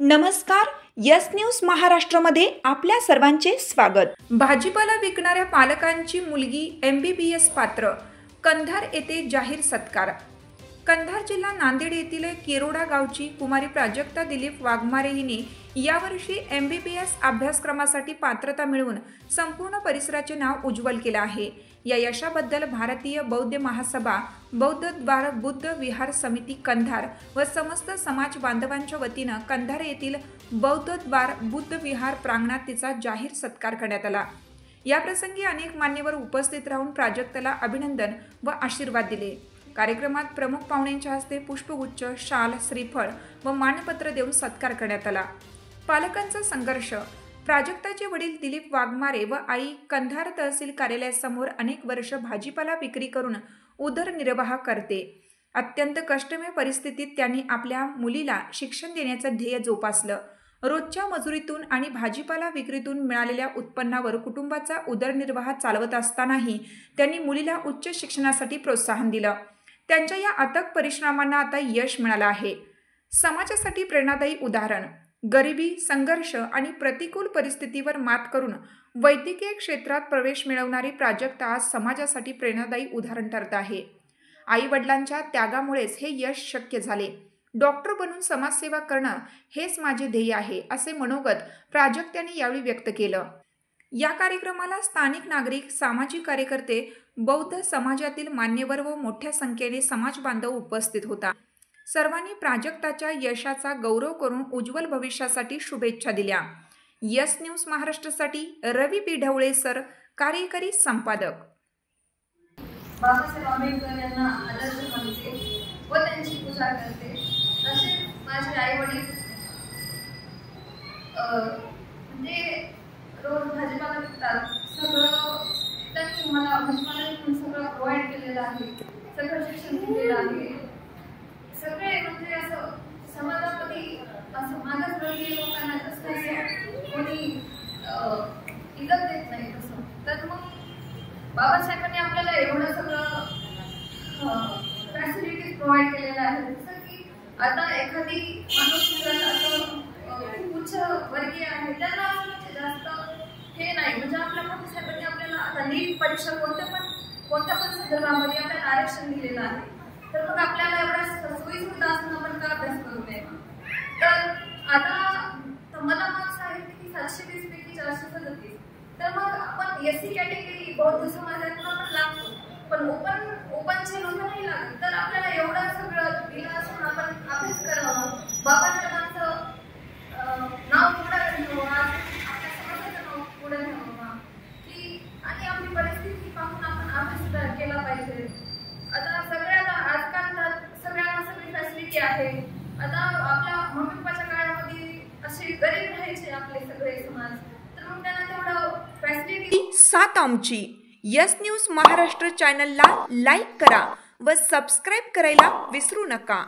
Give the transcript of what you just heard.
नमस्कार, yes news महाराष्ट्रामध्ये आपल्या सर्वांचे स्वागत। भाजीपाला विकणाऱ्या पालकांची मुलगी MBBS पात्र, कंधार येथे जाहीर सत्कार। कंधार जिल्हा नांदेड येथील केरोडा गावची कुमारी प्राजक्ता दिलीप वाघमारे हिने यावर्षी MBBS अभ्यासक्रमासाठी पात्रता मिळवून संपूर्ण परिसराचे नाव उज्ज्वल केले आहे। या यशाबद्दल भारतीय बौद्ध महासभा, बौद्ध द्वार बुद्ध विहार समिती कंधार व समस्त समाज बांधवांच्या वतीने कंधार येथील बौद्ध द्वार बुद्ध विहार प्रांगणात तिचा जाहीर सत्कार करण्यात आला। या प्रसंगी अनेक मान्यवर उपस्थित राहून प्राजक्ताला अभिनंदन व आशीर्वाद दिले। कार्यक्रमात प्रमुख पाहुण्यांच्या हस्ते पुष्पगुच्छ, शाल, श्रीफळ व मानपत्र देऊन सत्कार करण्यात आला। पालकांचा संघर्ष। प्राजक्ताचे वडील दिलीप वाघमारे व आई कंधार तहसील कार्यालयासमोर अनेक वर्ष भाजीपाला विक्री करून उदरनिर्वाह करते। अत्यंत कष्टमय परिस्थितीत त्यांनी आपल्या मुलीला शिक्षण देण्याचं ध्येय जोपासलं। रोजच्या मजुरीतून आणि भाजीपाला विक्रीतून मिळालेल्या उत्पन्नावर कुटुंबाचा उदरनिर्वाह चालवत असतानाही त्यांनी मुलीला उच्च शिक्षणासाठी प्रोत्साहन दिलं। त्यांच्या या अथक परिश्रमांना आता यश मिळालं आहे। समाजासाठी प्रेरणादायी उदाहरण। गरिबी, संघर्ष आणि प्रतिकूल परिस्थितीवर मात करून वैद्यकीय क्षेत्रात प्रवेश मिळवणारी प्राजक्ता आज समाजासाठी प्रेरणादायी उदाहरण ठरत आहे। आई वडिलांच्या त्यागामुळेच हे यश शक्य झाले। डॉक्टर बनून समाजसेवा करणं हेच माझे ध्येय आहे, असे मनोगत प्राजक्ताने यावेळी व्यक्त केलं। या कार्यक्रमाला स्थानिक नागरिक, सामाजिक कार्यकर्ते, बौद्ध समाजातील मान्यवर व मोठ्या संख्येने समाज बांधव उपस्थित होता। सर्वांनी प्राजक्ताच्या यशाचा गौरव करून उज्ज्वल भविष्यासाठी शुभेच्छा दिल्या। यस न्यूज महाराष्ट्रासाठी रवी पी ढवळे सर, कार्यकारी संपादक। बाबासाहेब आंबेडकर यांना आदर्श मानते व त्यांची पूजा करते। तसेच माझे आई वडील म्हणजे रोज भाजीपाला विकतात। सगळं त्यांनी मला भाजीपाला सगळं प्रोव्हाइड केलेलं आहे, सगळं शिक्षण दिलेलं आहे। सगळे म्हणजे असं समाजामध्ये असं मागासवर्गीय लोकांना जसं कोणी इज्जत देत नाही तसं, तर मग बाबासाहेबांनी आपल्याला एवढं सगळं फॅसिलिटीज प्रोव्हाइड केलेलं आहे। जसं की आता एखादी माणूस खूप उच्च वर्गीय आहे, त्यांना असं जास्त हे नाही, म्हणजे आपल्या बाबासाहेबांनी आपल्याला आता नीट परीक्षा कोणत्या पण संदर्भामध्ये आपल्याला आरक्षण दिलेलं आहे। तर मग आपल्याला एवढ्या सोयीसुविधा असून आपण का अभ्यास करू नये। तर आता मला मार्क्स आहे की 720 पैकी 437, तर मग आपण SC कॅटेगरी बौद्ध समाजातून आपण लागतो, पण ओपनचे लोक नाही लागत। तर आपल्याला एवढं सगळं दिलं असून आपण अभ्यास करावा, बाबासाहेबांचं नाव पुढे घ्यावं, आपल्या समाजाचं नाव पुढे घ्यावं की, आणि आपली परिस्थिती पाहून आपण अभ्यास केला पाहिजे। आता सगळ्याला आजकाल सगळ्यांना सगळी फॅसिलिटी आहे। आता आपल्या मम्मी पप्पाच्या काळामध्ये असे गरीब राहायचे आपले सगळे समाज, तर मग त्यांना तेवढं फॅसिलिटी साथ आमची यस न्यूज महाराष्ट्र चॅनलला लाईक करा व सबस्क्राईब करायला विसरू नका।